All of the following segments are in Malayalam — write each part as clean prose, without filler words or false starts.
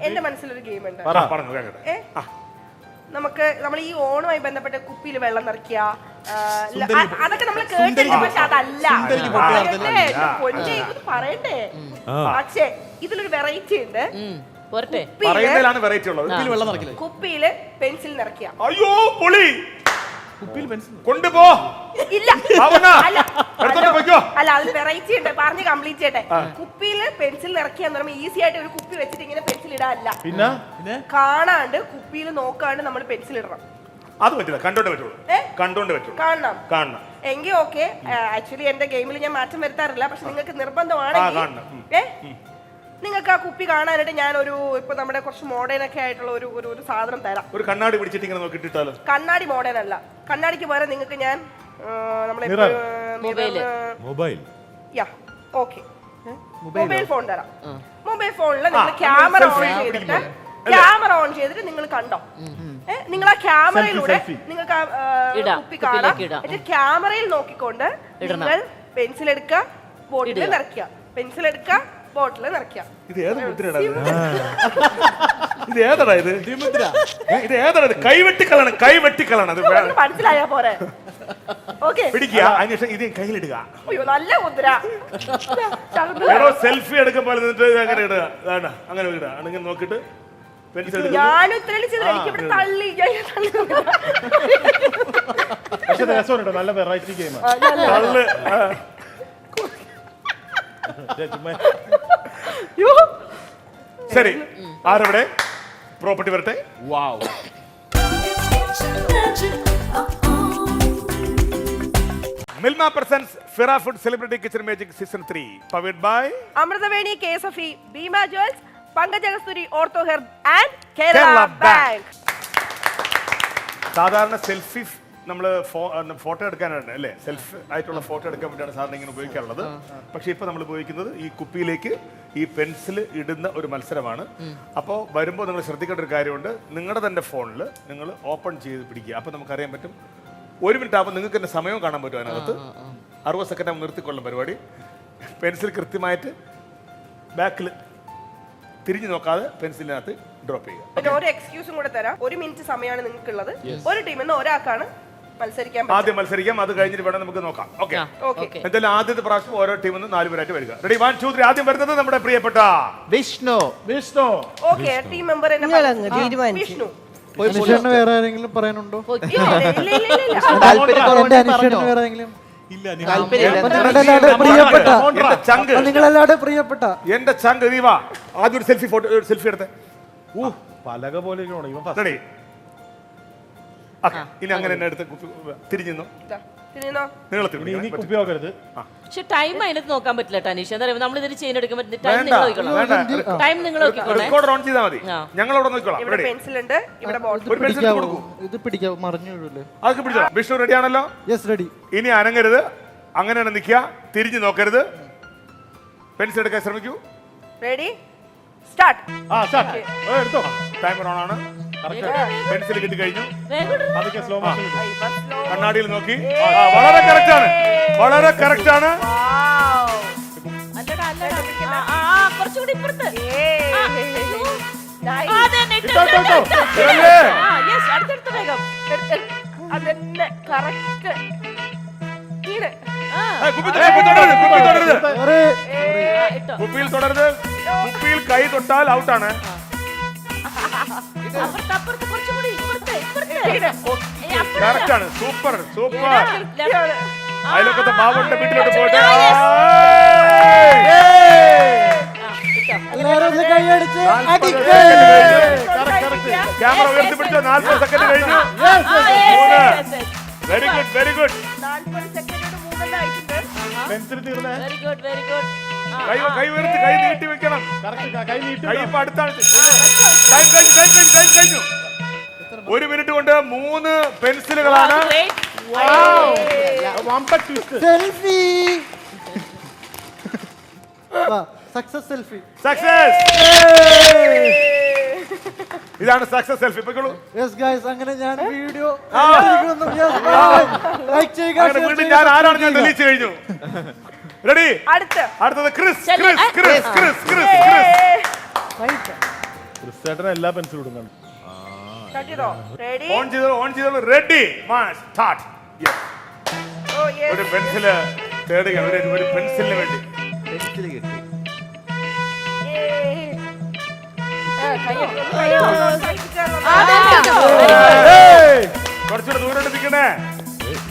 എന്റെ മനസ്സിലൊരു ഗെയിം ഉണ്ട്. നമ്മൾ ഈ ഓണുമായി ബന്ധപ്പെട്ട കുപ്പിയിൽ വെള്ളം നിറയ്ക്കുക, അതൊക്കെ നമ്മൾ കേട്ടിട്ടുണ്ട്. പക്ഷെ അതല്ല പറയണ്ടേ. പക്ഷേ ഇതിലൊരു വെറൈറ്റി ഉണ്ട്. കുപ്പിയില് പെൻസിൽ നിറയ്ക്കുക. അയ്യോ പൊളി. കൊണ്ടുപോ. ഇല്ല അല്ല, അത് വെറൈറ്റി ഉണ്ട്. പറഞ്ഞ് കംപ്ലീറ്റ് ചെയ്യട്ടെ. കുപ്പിയില് പെൻസിൽ നിറയ്ക്കുക എന്ന് പറയുമ്പോൾ ഈസി ആയിട്ട് ഒരു കുപ്പി വെച്ചിട്ട് ഇങ്ങനെ പെൻസിൽ ഇടാനല്ല, കാണാണ്ട് കുപ്പിയിൽ നോക്കാണ്ട് നമ്മൾ പെൻസിൽ ഇടണം. അത് പറ്റില്ല, കണ്ടോണ്ട് പറ്റുള്ളൂ. കാണണം എങ്കിൽ ഓക്കെ. ആക്ച്വലി എന്റെ ഗെയിമിൽ ഞാൻ മാറ്റം വരുത്താറില്ല. പക്ഷെ നിങ്ങൾക്ക് നിർബന്ധമാണെങ്കിൽ നിങ്ങൾക്ക് ആ കുപ്പി കാണാനായിട്ട് ഞാൻ ഇപ്പൊ നമ്മുടെ കുറച്ച് മോഡേൺ ഒക്കെ ആയിട്ടുള്ള ഒരു സാധനം തരാം. ഒരു കണ്ണാടി പിടിച്ചിട്ട് ഇങ്ങനെ നോക്കിയിട്ടാലോ? കണ്ണാടി മോഡേൺ അല്ല. കണ്ണാടിക്ക് പകരം നിങ്ങൾക്ക് ഞാൻ മൊബൈൽ ഫോൺ തരാം. മൊബൈൽ ഫോണിൽ നിങ്ങൾ ക്യാമറ ഓൺ ചെയ്തിട്ട് നിങ്ങൾ കണ്ടോ. നിങ്ങൾ ആ ക്യാമറയിലൂടെ നിങ്ങൾക്ക് കുപ്പി കാണാം. ക്യാമറയിൽ നോക്കിക്കൊണ്ട് നിങ്ങൾ പെൻസിൽ എടുക്കുക, ബോട്ടിൽ നിറയ്ക്കുക. പെൻസിൽ എടുക്കുക, ബോട്ടിൽ നിറയ്ക്കുക. ഇത് കൈവെട്ടിക്കളാണ്. മനസ്സിലായാ പോരെ? കയ്യിലിടുക. അയ്യോ നല്ല മുദ്ര. സെൽഫി എടുക്കുമ്പോൾ അങ്ങനെ ഇടുക. അങ്ങനെ ഇടുക. അങ്ങനെ നോക്കിട്ട് ഞാനും എനിക്കിവിടെ തള്ളി. നല്ല വെറൈറ്റി ഗെയിം. ശരി, ആരവിടെ പ്രോപ്പർട്ടി വരട്ടെ. വാവ്. Milma presents Fira Food Celebrity Kitchen Magic Season 3 powered by Amruthaveni KSFE, Bima Jewels, Pankaj Agasturi Ortho Hair and Kerala Bank. സാധാരണ സെൽഫി നമ്മൾ ഫോട്ടോ എടുക്കാനാണ് അല്ലേ, സെൽഫ് ആയിട്ടുള്ള ഫോട്ടോ എടുക്കാൻ വേണ്ടിയാണ് സാറിന് ഇങ്ങനെ ഉപയോഗിക്കാറുള്ളത്. പക്ഷെ ഇപ്പൊ നമ്മൾ ഉപയോഗിക്കുന്നത് ഈ കുപ്പിയിലേക്ക് ഈ പെൻസിൽ ഇടുന്ന ഒരു മത്സരമാണ്. അപ്പോൾ വരുമ്പോൾ നിങ്ങൾ ശ്രദ്ധിക്കേണ്ട ഒരു കാര്യമുണ്ട്. നിങ്ങളുടെ തന്നെ ഫോണിൽ നിങ്ങൾ ഓപ്പൺ ചെയ്ത് പിടിക്കുക. അപ്പോൾ നമുക്കറിയാൻ പറ്റും. 1 മിനിറ്റ് ആകുമ്പോൾ നിങ്ങൾക്ക് തന്നെ സമയവും കാണാൻ പറ്റും. അതിനകത്ത് 60 സെക്കൻഡ് ആകുമ്പോൾ നിർത്തിക്കൊള്ളും പരിപാടി. പെൻസിൽ കൃത്യമായിട്ട് ബാക്കിൽ തിരിഞ്ഞു നോക്കാതെ പെൻസിലിനകത്ത് ഡ്രോപ്പ് ചെയ്യുക. പിന്നെ ഒരു എക്സ്ക്യൂസും കൂടെ തരാം. 1 മിനിറ്റ് സമയമാണ് നിങ്ങൾക്കുള്ളത്. ഒരു ടീമിൽ നിന്ന് ഒരാൾക്കാണ് ആദ്യം മത്സരിക്കാം. അത് കഴിഞ്ഞിട്ട് വേണം നമുക്ക് നോക്കാം. ഓക്കെ. എന്തായാലും ആദ്യത്തെ പ്രാവശ്യം ഓരോ ടീമിൽ നിന്ന് 4 പേരായിട്ട് വരിക. റെഡി, 1 2 3. ആദ്യം വരുന്നത് നമ്മുടെ പ്രിയപ്പെട്ട Vishnu. Okay, team member Vishnu. വേറെ ആരെങ്കിലും പറയാനുണ്ടോ? എന്റെ ചങ്ക് നീ വാ. ആദ്യം ഒരു സെൽഫി എടുത്തേ. പലക പോലെ ഇനി അങ്ങനെ തന്നെ എടുത്ത് തിരിഞ്ഞു. പക്ഷെ ടൈം അതിനകത്ത് നോക്കാൻ പറ്റില്ല ടനീഷ്. എന്താ പറയുക, നമ്മൾ ഇതിന് ചെയിൻ എടുക്കാൻ പറ്റില്ല. ടൈം നിങ്ങൾ നോക്കിക്കോളാം. ടൈം നിങ്ങൾ നോക്കിക്കോളാം. ഞങ്ങളവിടെ നോക്കിക്കോളാം. വിഷ്ണു റെഡി ആണല്ലോ? ഇനി അനങ്ങരുത്, അങ്ങനെ തന്നെ നിൽക്കുക, തിരിഞ്ഞു നോക്കരുത്. പെൻസിൽ എടുക്കാൻ ശ്രമിക്കൂ. Ready, start. ടൈമർ ഓൺ ആണ്. പെൻസിൽ കിട്ടി കഴിഞ്ഞു. കണ്ണാടിയിൽ നോക്കി. വളരെ കറക്റ്റ് ആണ്, വളരെ കറക്റ്റ് ആണ്. കുപ്പിയിൽ തുടരുത്. കുപ്പിയിൽ കൈ തൊട്ടാൽ ഔട്ടാണ്. കറക്റ്റ് ആണ്. Super super. അയൽവക്കത്തെ ബാബുവിന്റെ വീട്ടിലോട്ട് പോട്ടെ. ക്യാമറ ഉയർത്തിപ്പിടിച്ചോ. 40 സെക്കൻഡ് കഴിഞ്ഞു. Very good, very good. കൈ ഉയർത്തി, കൈ നീട്ടി വെക്കണം. കൈ ഇപ്പൊ അടുത്താണ്. ടൈം കഴിഞ്ഞു. 1 മിനിറ്റ് കൊണ്ട് 3 പെൻസിലുകളാണ്. ഇതാണ് സക്സസ് സെൽഫി. അങ്ങനെ ഞാൻ വീഡിയോ ഞാൻ ആരാണ് ഞാൻ തെളിയിച്ചു കഴിഞ്ഞു. റെഡി, അടുത്തത് ക്രിസ്. ക്രിസ്തേട്ടൻ എല്ലാ പെൻസിലും ഇടുന്നുണ്ട്. Start ചെയ്തോ? Ready? ഓൺ ചെയ്തോളൂ റെഡി സ്റ്റാർട്ട് Oh, yes. ഒരു പെൻസില് തേടുകയാണ് ഒരു പെൻസിലിന് വേണ്ടി പെൻസിൽ കിട്ടി. Yay. കയ്യൊക്കെ കുറച്ചുകൂടെ ദൂരം എടുപ്പിക്കണേ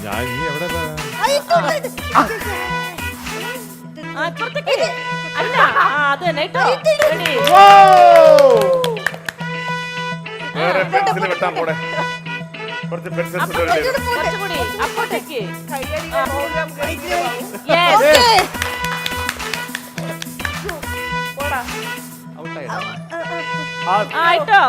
ഞാൻ ഇനി എവിടെ അപ്പുറത്തേക്ക് അല്ല അത് തന്നെ കേട്ടോ Ready? വേറെ പെൻസിൽ വെട്ടാൻ പോടെ കുറച്ച് പെൻസിൽസ് കുറച്ചുകൂടി അപ്പുറത്തേക്ക് കയ്യടിയുടെ program കഴിഞ്ഞു. Yes. പോടാ. ആയിട്ടോ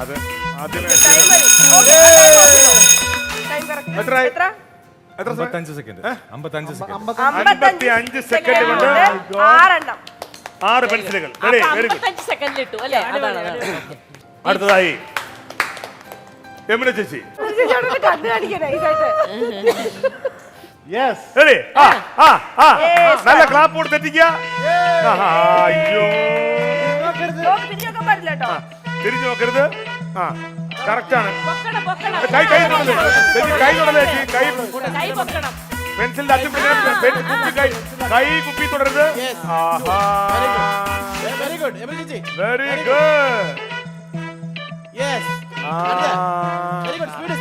അത് ആദ്യമേ Time correct. എത്രയായി? എത്ര? എത്ര സമയം? 55 സെക്കൻഡ് 55 സെക്കൻഡ് 55 സെക്കൻഡ് കൊണ്ട് 6 എണ്ണം. 6 പെൻസിലുകൾ വെരി വെരി ഗുഡ് 55 സെക്കൻഡിൽ ഇട്ടു അല്ലേ അതാണ് അടുത്തതായി യമുന ചേച്ചി ചേട്ടന് കണ്ണ് കാണിക്കാൻ nice ആയിട്ട്. യെസ് റെഡി നല്ല ക്ലാപ്പ് കൊടുത്ത് തെറ്റിക്കുക അയ്യോ നോക്ക് തിരിഞ്ഞ് നോക്കാൻ പാടില്ല കേട്ടോ. തിരിഞ്ഞു നോക്കരുത് കറക്റ്റ് ആണ് പൊക്കണം പൊക്കണം കൈ തൊടല് കൈ തൊടല് ചേച്ചി കൈ കൈ പൊക്കണം പെൻസിലിന്റെ അറ്റം കൈ കുപ്പി തുടരുത് വെരി ഗുഡ് യമുന ചേച്ചി very good yes very good speed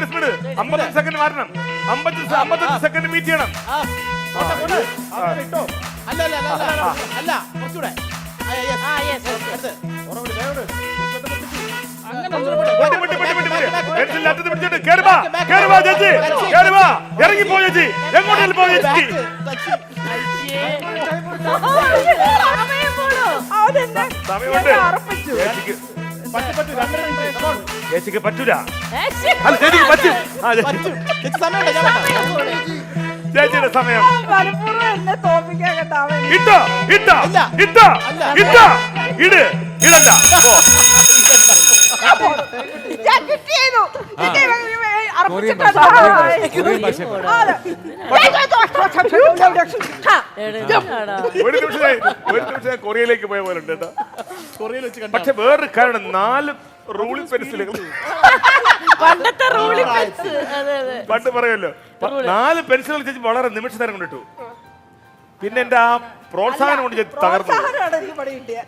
speed 55 second മാറ്റണം 55 സെക്കൻഡ് മീറ്റ് ചെയ്യണം ഇട്ടോ അല്ല അല്ല അല്ല അല്ല കുറച്ചുകൂടെ യെസ് പെൻസിലിന്റെ അറ്റത്ത് പിടിച്ചിട്ട് കേറുവാ ചേച്ചി കേറുവാ ഇറങ്ങിപ്പോ ചേച്ചി എങ്ങോട്ടെങ്കിലും പോ ചേച്ചി സമയമുണ്ട് ചേച്ചിക്ക് പറ്റൂല അല്ല ചേച്ചിക്ക് പറ്റും ചേച്ചിയുടെ സമയം മനപ്പൂർവ്വം എന്നെ തോൽപ്പിക്കാൻ കേട്ടോ അവൻ. ഇട്ടോ ഇടണ്ട പോ ഞാൻ കിട്ടിയിരുന്നു. അർപ്പിച്ചിട്ടാണ്. ഒരു നിമിഷം കൊറിയയിലേക്ക് പോയ പോലെ ഉണ്ട് കേട്ടോ കൊറിയയിൽ വെച്ച് പക്ഷെ വേറൊരു കാരണം 4 റൂളിംഗ് പെൻസിലുകൾ പണ്ടത്തെ റൂളി പെൻസ് അതെ അതെ പണ്ട് പറയുമല്ലോ 4 പെൻസിലുകൾ ചേച്ചി വളരെ നിമിഷ നേരം കൊണ്ട് ഇട്ടു പിന്നെ എന്റെ ആ പ്രോത്സാഹനം കൊണ്ട് ഞാൻ തകർന്നു എനിക്ക് പണി കിട്ടിയ.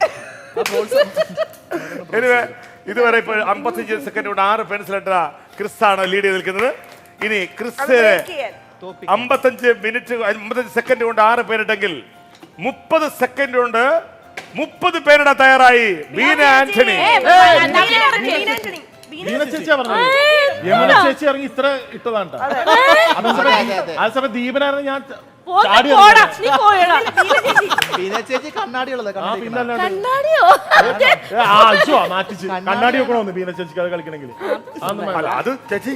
ഇതുവരെ ഇപ്പോൾ 55 സെക്കൻഡ് കൊണ്ട് 6 പെൻസിൽ ഇട്ട ക്രിസ് ആണ് ലീഡ് ചെയ്ത് നിൽക്കുന്നത് ഇനി ക്രിസ് 55 സെക്കൻഡ് കൊണ്ട് 6 പേരിട്ടെങ്കിൽ 30 സെക്കൻഡ് കൊണ്ട് 30 പേരിടാൻ തയ്യാറായി ബീന ആന്റണി ബീന ചേച്ചിയാ പറഞ്ഞത് യമുന ചേച്ചി ഇറങ്ങി ഇത്ര ഇട്ടതാണ്ടാ ആ സമയം ദീപനായിരുന്നു ഞാൻ ചേച്ചി കണ്ണാടിയുള്ളത് കണ്ണാടിയോ മാറ്റിച്ച് കണ്ണാടി വെക്കണമെന്ന് ബീന ചേച്ചിക്ക് അത് കളിക്കണമെങ്കിൽ അല്ല അത് ചേച്ചി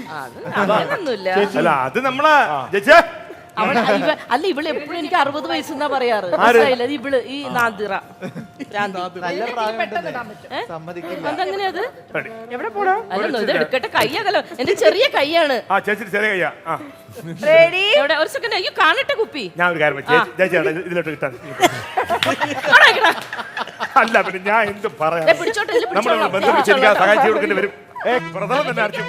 അങ്ങനൊന്നുമില്ല അല്ല അത് നമ്മളെ ചേച്ചി അല്ല ഇവള് എപ്പോഴും എനിക്ക് 60 വയസ്സെന്നാ പറയാറ് മനസ്സിലായില്ല ഇവള് ഈ നാദിറ നല്ല പ്രായമുണ്ടെന്ന് സമ്മതിക്കില്ല അതെങ്ങനെയാ അത് എവിടെ പോണോ? അല്ലല്ലോ ഇത് എടുക്കട്ടെ കയ്യാകല്ലോ എന്റെ ചെറിയ കയ്യാണ് ചേച്ചി ചെറിയ കയ്യാ റെഡി? എവിടെ ഒരു സെക്കൻഡ് അയ്യോ കാണട്ടെ കുപ്പി ഞാൻ ഒരു കാര്യം ചേച്ചിയാണ് ഇതിലോട്ട് കിട്ടാൻ അല്ല പിന്നെ ഞാൻ എന്ത് പറയാം പിടിച്ചോട്ടെ നമ്മൾ ബന്ധുവിച്ച് എനിക്ക് സഹായിച്ചു കൊടുക്കേണ്ടി വരും പ്രധാനം തന്നെ അടിച്ചു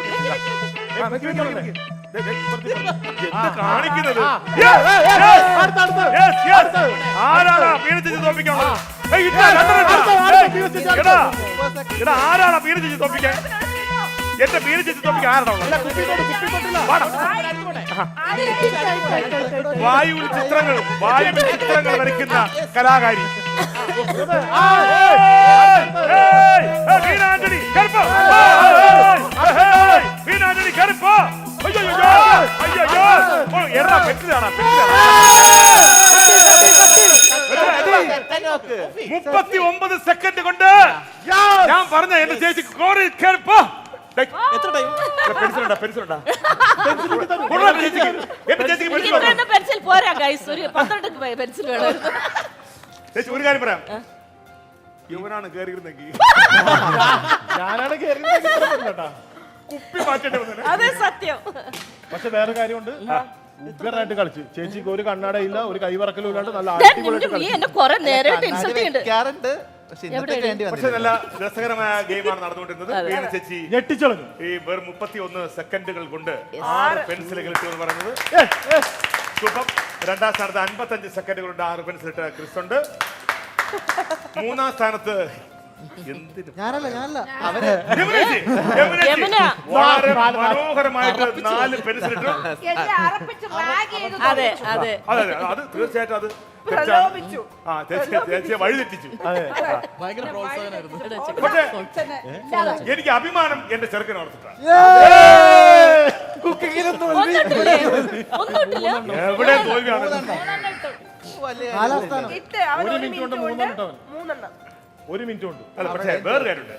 കാണിക്കുന്നത് ആരാണ് പീഡിച്ചു തോപ്പിക്കാനുള്ളത് ആരാണ് പീഡിച്ചു തോപ്പിക്കാൻ എന്റെ പീഡിച്ചു തോപ്പിക്കാൻ ആരാണുള്ളത് വായുവിൽ ചിത്രങ്ങൾ വരയ്ക്കുന്ന കലാകാരി ബീനാന്റണി കറുപ്പ് 39 സെക്കൻഡ് കൊണ്ട് ഞാൻ പറഞ്ഞ എന്റെ ചേച്ചിക്ക് കോറിൽ കയറിപ്പോ പെൻസിൽ പോരാ ഗൈസ് ഒരു 12 പെൻസിൽ വേണം ചേച്ചി ഒരു കാര്യം പറയാം യുവനാണ് കയറിയിരുന്നെങ്കിൽ ഞാനാണ് കേട്ടോ കുപ്പി മാറ്റേണ്ടി വന്നു അതെ സത്യം. പക്ഷെ വേറെ കാര്യമുണ്ട്, ഉഗ്രനായിട്ട് കളിച്ചു. ചേച്ചിക്ക് ഒരു കണ്ണടയില്ല, ഒരു കൈവറക്കലും ഇല്ലാണ്ട് നല്ല ദേ, അടിപൊളിയായിട്ട് നീ എന്നെ കുറെ നേരമായിട്ട് ഇൻസൾട്ട് കണ്ണാടി ചെയ്യുന്നുണ്ട്. വെക്കാറുണ്ട്, പക്ഷെ ഇന്നത്തെ വേണ്ടി പക്ഷെ വന്നില്ല. നല്ല രസകരമായ ഗെയിമാണ് നടന്നുകൊണ്ടിരുന്നത്. വീണ ചേച്ചി ഞെട്ടിച്ചളഞ്ഞു. ഈ വെറും 31 സെക്കൻഡുകൾ കൊണ്ട് 6 പെൻസിലുകൾ ഇട്ടു എന്ന് പറയുന്നത് ശുഭം. രണ്ടാം സ്ഥാനത്ത് 55 സെക്കൻഡുകൾ കൊണ്ട് 6 പെൻസിൽ ഇട്ട ക്രിസ് ഉണ്ട്. മൂന്നാം സ്ഥാനത്ത് എന്തിന് ഞാനല്ല അവര് യമുന ചേച്ചി, യമുന ചേച്ചി യമുന. വളരെ മനോഹരമായിട്ട് 4 പെൻസിൽ ഇട്ടു. എന്നെ അറപ്പിച്ച് റാഗ് ചെയ്ത് അതെ തോന്നിച്ചു. അതെ. അതെ അതെ, അത് തീർച്ചയായിട്ടും അത് തെറ്റാണ്. പ്രലോഭിച്ചു. ആ ചേച്ചിയെ വഴി തെറ്റിച്ചു. ഭയങ്കര പ്രോത്സാഹനമായിരുന്നു. പക്ഷേ എനിക്ക് അഭിമാനം എന്റെ ചെറുക്കനെ ഓർത്തിട്ടാണ്. ഒന്നിട്ടില്ലേ? ഒന്നിട്ടില്ല. എവിടെ തോൽവിയാണ്? വലിയ ഇട്ട് അവൻ ഒരു ഒരു മിനിറ്റ് കൊണ്ട് മിനിറ്റ് കൊണ്ട് 3 ഇട്ടവൻ. 3 എണ്ണം. 1 മിനിറ്റ് കൊണ്ട്. അല്ല പക്ഷേ വേറെ കാര്യമുണ്ട്.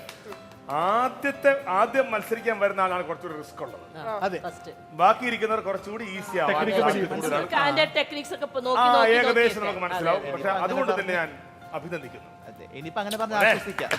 ആദ്യം മത്സരിക്കാൻ വരുന്ന ആളാണ് കുറച്ചുകൂടി റിസ്ക് ഉള്ളത്. അതെ, ഫസ്റ്റ് ബാക്കി ഇരിക്കുന്നവർ കുറച്ചുകൂടി ഈസി Technique അതിന്റെ ടെക്നിക്സ് ഒക്കെ ഇപ്പൊ ആ നോക്കി നോക്കി ഏകദേശം നോക്കി നമുക്ക് മനസ്സിലാവും. പക്ഷെ അതുകൊണ്ട് തന്നെ ഞാൻ അഭിനന്ദിക്കുന്നു. അതെ, ഇനിയിപ്പോ അങ്ങനെ പറഞ്ഞ് ആശ്വസിക്കാം.